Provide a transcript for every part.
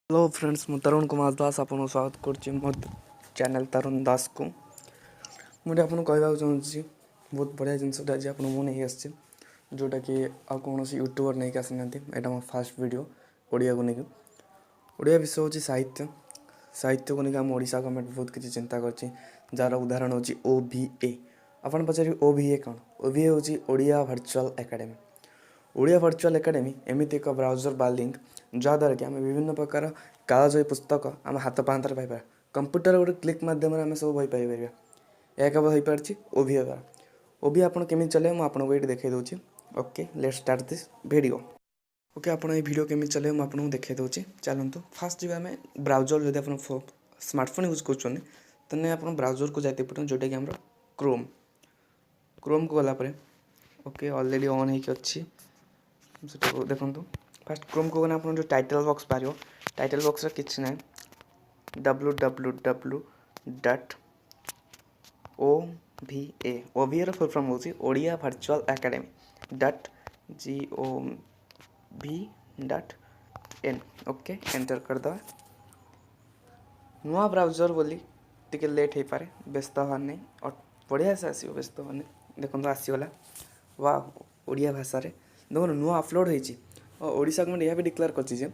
Hello friends, मु तरुण कुमार दास आपन स्वागत कर मो चैनल तरुण दास को मुझे आपको कहवाक चाहूँगी बहुत बढ़िया जिनसा आज आप नहीं आसी जोटा कि आ कौन यूट्यूबर नहीं आसी ना यहाँ मो फास्ट वीडियो ओडिया को लेकिन ओडिया विषय हूँ साहित्य साहित्य को लेकिन आम ओडिशा गवर्नमेंट बहुत किसी चिंता कर जार उदाहरण हूँ OVA। आपन पचारे OVA कौन? OVA हूँ Odia virtual academy. Odia virtual academy एमती एक ब्राउजर बा लिंक जहाँद्वारा कि आम विभिन्न प्रकार कागज पुस्तक आम हाथ पाहांतर पाइपर कंप्यूटर गोटे क्लिक मध्यम आम सब बही पाइपर यह केवल हो पार्टी OVA द्वारा। OVA आपड़ केमी चले मुझे ये देखे दूसरी। Okay, let's start this video. Okay, आप वीडियो केमी चले मुझे देखे दूसरी। चलतु फास्ट जी आम ब्राउजर जब आप स्मार्टफोन यूज कर आप ब्राउजर को जाते पड़े जोटा कि क्रोम क्रोम को गलापर ओके ऑलरेडी ऑन हो अच्छी देखो फास्ट क्रोम को गला जो टाइटल बॉक्स बाहर टाइटल बॉक्स किसी ना www.OVA फुल फॉर्म हूँ Odia virtual academy .gov.in। Okay, enter करदे। नुआ ब्राउजर बोली टिके लेट हो पारे, व्यस्त हवार नहीं और बढ़िया से आसो, व्यस्त हवार नहीं। देखो आसीगला वाह ओडिया भाषा देखो नुआ अपलोड होती ओडिशा गवर्नमेंट यह भी डिक्लेयर कर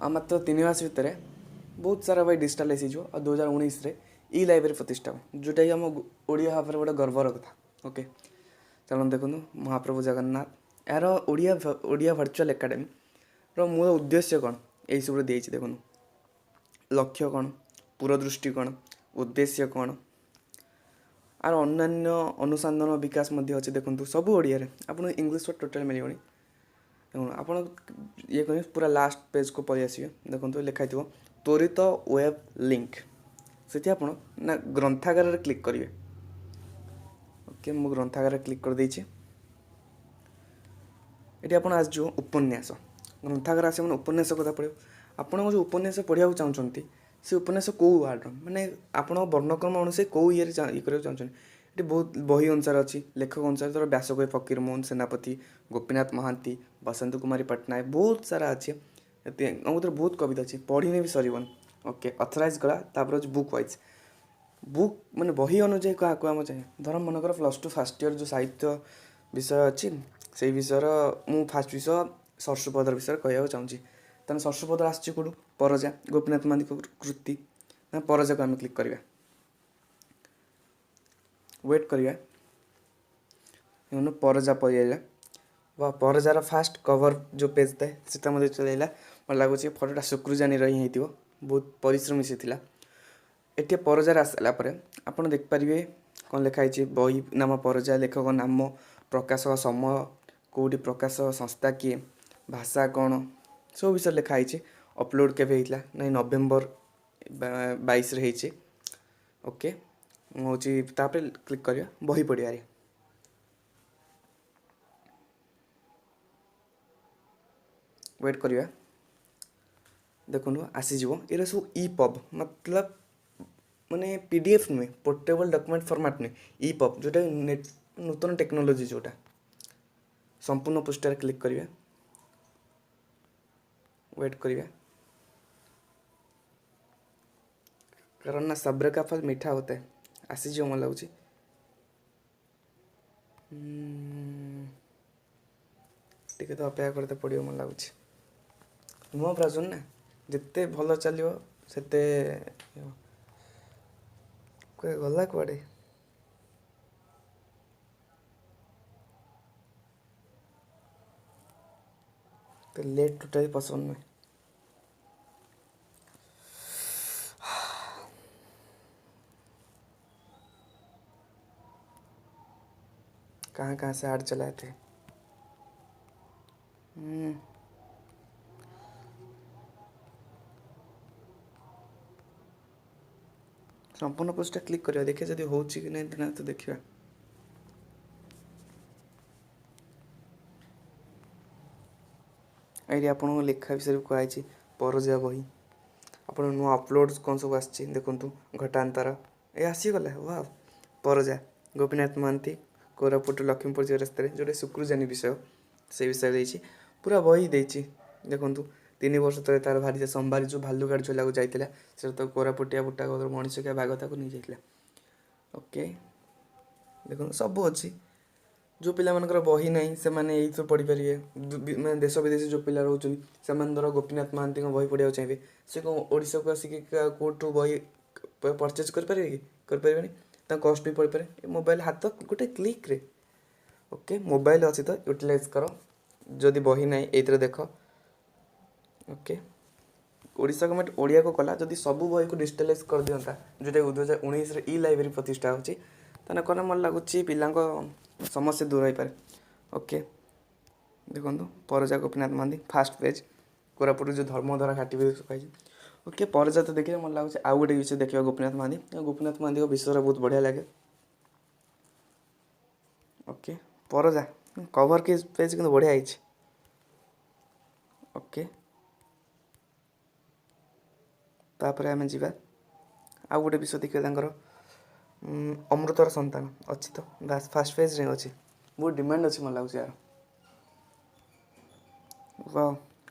मात्र 3 मास भितर बहुत सारा भाई डिजिटाल आसीजो और 2019 ई लाइब्रेरी प्रतिष्ठा जोटा कि आम ओडिया भाव गोटे गर्वर कथा। ओके, चलो देखो महाप्रभु जगन्नाथ यार ओडिया वर्चुअल एकेडमी मूल उद्देश्य कौन यही सब दिए देखो लक्ष्य कौन, पूरदृष्टि कौन, उद्देश्य कौन आर अन्य अनुसंधान विकास अच्छे देखो सब ओडिया आप इंग्लीश टोटाल मिलनी आप ये कह पूरा लास्ट पेज को पलि आसवे देखो लिखाई त्वरित वेब लिंक से आप ना ग्रंथागार क्लिक करेंगे। ओके, मु ग्रंथागार क्लिक कर देछि। ये आप आज जो उपन्यास ग्रंथागार आस उपन्यास कथा पढ़ो आप जो उपन्यास पढ़ा चाहते से उपन्यास कौ वार्ड माने आप वर्णक्रम अनुसार कौ ये करा चाहते ये बहुत बही अनुसार अच्छी लेखक अनुसार धर व्यासकवि फकीर मोहन सेनापति, गोपीनाथ महांती, बसंत कुमारी पट्टनायक बहुत सारा अच्छे बहुत कविता अच्छी पढ़ी भी सरबन। ओके, अथराइज गला बुक वाइज बुक माने बही अनुजाई क्या आम चाहिए धर मनकर +2 फास्ट इयर जो साहित्य विषय अच्छी से विषय मु फास्ट विषय सरस्वपदर विषय कहना चाहूँगी तेना सरस्वपदर आसो परजा गोपीनाथ महांती कृति ना परजा को आम क्लिक करवा वेट करवा परजा पलैला वा परजार फास्ट कवर जो पेज थाए से चलैला मैं लगुच फटोटा शुक्रुजानी रही बहुत परिश्रमी से थिला। एटे परजार आसला आप देखिपारे कौन लिखाई बही नाम परजा लेखक नाम प्रकाशक समय कौटी प्रकाश संस्था किए भाषा कौन सब विषय लिखाई अपलोड केवे होता ना नवेम्बर 22 ओके, हूँ क्लिक करवा बही पढ़िया वेट करवा देखो आसीज ये सब EPUB मतलब माने PDF नुहे पोर्टेबल डॉक्यूमेंट फॉर्मेट नुहे EPUB जोटा नेट नूतन टेक्नोलोजी जोटा संपूर्ण पृष्ठार क्लिक करवा वेट करवा कारण ना सब्र का फल मीठा होता है आसीज मन लगुच टे तो अपेक्षा करते पड़ो मन लगुच नुआ ब्राउजर ना जिते भल चलो से गला कुआड़े तो लेट टोटाली पसंद नुहे कहाँ से ऐड चलाए थे। संपूर्ण पोस्ट क्लिक करिया देखिए जदि होची कि नहीं तो देखिए ये आपको लेखा विषय कहुई परजा बही आप नुआ अपलोड कौन सब आसी देखूँ घटान्तर ये आसीगला वाह परजा गोपीनाथ महांती कोरापुट लक्ष्मीपुर रास्तार जोटे शुक्रुजानी विषय से विषय देती पूरा बही देती देखूँ 3 ବର୍ଷ ତଳେ ତାର ଭାରି ସମ୍ଭାରି ଯେଉଁ ଭାଲୁକାଡି ଝୁଲାକୁ ଯାଇଥିଲା ସେଟା ତ କୋରାପୁଟିଆ ବୁଟା ମଣିଷ କିଆ ବାଘ ତାକୁ ନେଇଯାଇଥିଲା। ଓକେ ଦେଖନ୍ତୁ ସବୁ ଅଛି। ଯେଉଁ ପିଲାମାନଙ୍କର ବହି ନାହିଁ ସେମାନେ ଏଇଥିରୁ ପଢ଼ିପାରିବେ। ମାନେ ଦେଶ ବିଦେଶ ଯେଉଁ ପିଲା ରହୁଛନ୍ତି ସେମାନେ ଧର ଗୋପୀନାଥ ମହାନ୍ତିଙ୍କ ବହି ପଢ଼ିବାକୁ ଚାହିଁବେ, ସେ କ'ଣ ଓଡ଼ିଶାକୁ ଆସିକି କେଉଁଠୁ ବହି ପରଚେଜ୍ କରିପାରିବେ କି? କରିପାରିବେନି। ତାଙ୍କ କଷ୍ଟ ବି ପଡ଼ିପାରେ। ମୋବାଇଲ ହାତ ଗୋଟେ କ୍ଲିକ୍ରେ। ଓକେ ମୋବାଇଲ ଅଛି ତ ୟୁଟିଲାଇଜ୍ କର। ଯଦି ବହି ନାହିଁ ଏଇଥିରେ ଦେଖ। ଓକେ ଓଡ଼ିଶା ଗଭର୍ଣ୍ଣମେଣ୍ଟ ଓଡ଼ିଆକୁ କଲା ଯଦି ସବୁ ବହିକୁ ଡିଜିଟାଲାଇଜ୍ କରିଦିଅନ୍ତା, ଯେଉଁଟାକି 2019ରେ ଇ ଲାଇବ୍ରେରୀ ପ୍ରତିଷ୍ଠା ହେଉଛି, ତାହେଲେ କ'ଣ ମୋତେ ଲାଗୁଛି ପିଲାଙ୍କ ସମସ୍ୟା ଦୂର ହୋଇପାରେ। ଓକେ ଦେଖନ୍ତୁ ପରଜା ଗୋପୀନାଥ ମହାନ୍ତି ଫାର୍ଷ୍ଟ ପେଜ୍ କୋରାପୁଟରୁ ଯେଉଁ ଧର୍ମଧରା ଘାଟି ବି କହିଛି। ଓକେ ପରଜା ତ ଦେଖିଲେ ମୋତେ ଲାଗୁଛି ଆଉ ଗୋଟେ ବିଷୟ ଦେଖିବା ଗୋପୀନାଥ ମହାନ୍ତି। ଗୋପୀନାଥ ମହାନ୍ତିଙ୍କ ବିଷୟଟା ବହୁତ ବଢ଼ିଆ ଲାଗେ। ଓକେ ପରଜା କଭର୍ ପେଜ୍ କିନ୍ତୁ ବଢ଼ିଆ ହେଇଛି। ଓକେ ତାପରେ ଆମେ ଯିବା ଆଉ ଗୋଟେ ବିଷୟ ଦେଖିବା ତାଙ୍କର ଅମୃତର ସନ୍ତାନ ଅଛି ତ ବାସ୍ ଫାର୍ଷ୍ଟ ପେଜ୍ରେ ଅଛି। ବହୁତ ଡିମାଣ୍ଡ ଅଛି ମୋତେ ଲାଗୁଛି ୟାର।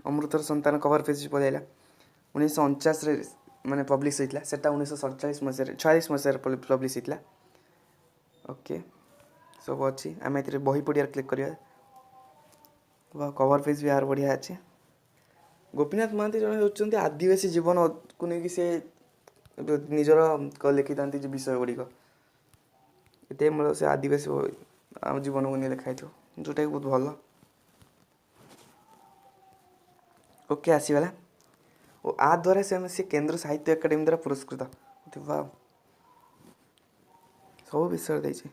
ଅମୃତର ସନ୍ତାନ କଭର୍ ପେଜ୍ ପଳେଇଲା। 1949ରେ ମାନେ ପବ୍ଲିଶ ହେଇଥିଲା, ସେଟା 1946 ମସିହାରେ ପବ୍ଲିଶ ହେଇଥିଲା। ଓକେ ସବୁ ଅଛି। ଆମେ ଏଥିରେ ବହି ପଢ଼ିବାରେ କ୍ଲିକ୍ କରିବା। କଭର୍ ପେଜ୍ ବି ଆର ବଢ଼ିଆ ଅଛି। ଗୋପୀନାଥ ମହାନ୍ତି ଜଣେ ହେଉଛନ୍ତି ଆଦିବାସୀ ଜୀବନକୁ ନେଇକି ସେ ନିଜର ଲେଖିଥାନ୍ତି ଯେ ବିଷୟ ଗୁଡ଼ିକ। ଏତେ ମୂଳ ସେ ଆଦିବାସୀ ଆମ ଜୀବନକୁ ନେଇ ଲେଖା ହେଇଥିବ, ଯେଉଁଟାକି ବହୁତ ଭଲ। ଓକେ ଆସିଗଲା। ଓ ଆ ଦ୍ୱାରା ସେ କେନ୍ଦ୍ର ସାହିତ୍ୟ ଏକାଡେମୀ ଦ୍ୱାରା ପୁରସ୍କୃତ। ସବୁ ବିଷୟରେ ଦେଇଛି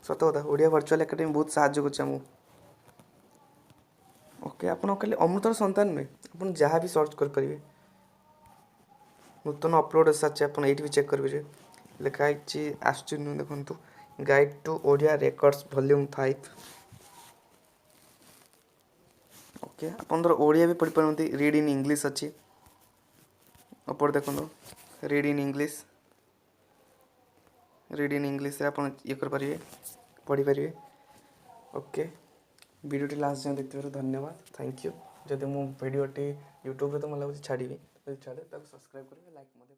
ସତ କଥା। ଓଡ଼ିଆ ଭର୍ଚୁଆଲ୍ ଏକାଡେମୀ ବହୁତ ସାହାଯ୍ୟ କରୁଛି ଆମକୁ। ଓକେ ଆପଣ ଖାଲି ଅମୃତର ସନ୍ତାନ ନୁହେଁ, ଆପଣ ଯାହା ବି ସର୍ଚ୍ଚ କରିପାରିବେ। ନୂତନ ଅପଲୋଡ଼ ଆସାରିଛି, ଆପଣ ଏଇଠି ବି ଚେକ୍ କରିପାରିବେ। ଲେଖା ହେଇଛି ଆସୁଛି ଦେଖନ୍ତୁ guide to Odia records volume 5। Okay ଆପଣ ଧର ଓଡ଼ିଆ ବି ପଢ଼ିପାରନ୍ତି। ରିଡ୍ ଇନ୍ ଇଂଲିଶ ଅଛି ଉପରେ ଦେଖନ୍ତୁ। ରିଡ୍ ଇନ୍ ଇଂଲିଶରେ ଆପଣ ଇଏ କରିପାରିବେ, ପଢ଼ିପାରିବେ। ଓକେ ଭିଡ଼ିଓଟି ଲାଷ୍ଟ ଯାଏଁ ଦେଖିଥିବାରୁ ଧନ୍ୟବାଦ, ଥ୍ୟାଙ୍କ ୟୁ। ଯଦି ମୁଁ ଭିଡ଼ିଓଟି ୟୁଟ୍ୟୁବରେ ତ ମୋତେ ଲାଗୁଛି ଛାଡ଼ିବି, ଯଦି ଛାଡ଼େ ତାକୁ ସବସ୍କ୍ରାଇବ୍ କରିବେ, ଲାଇକ୍ ମଧ୍ୟ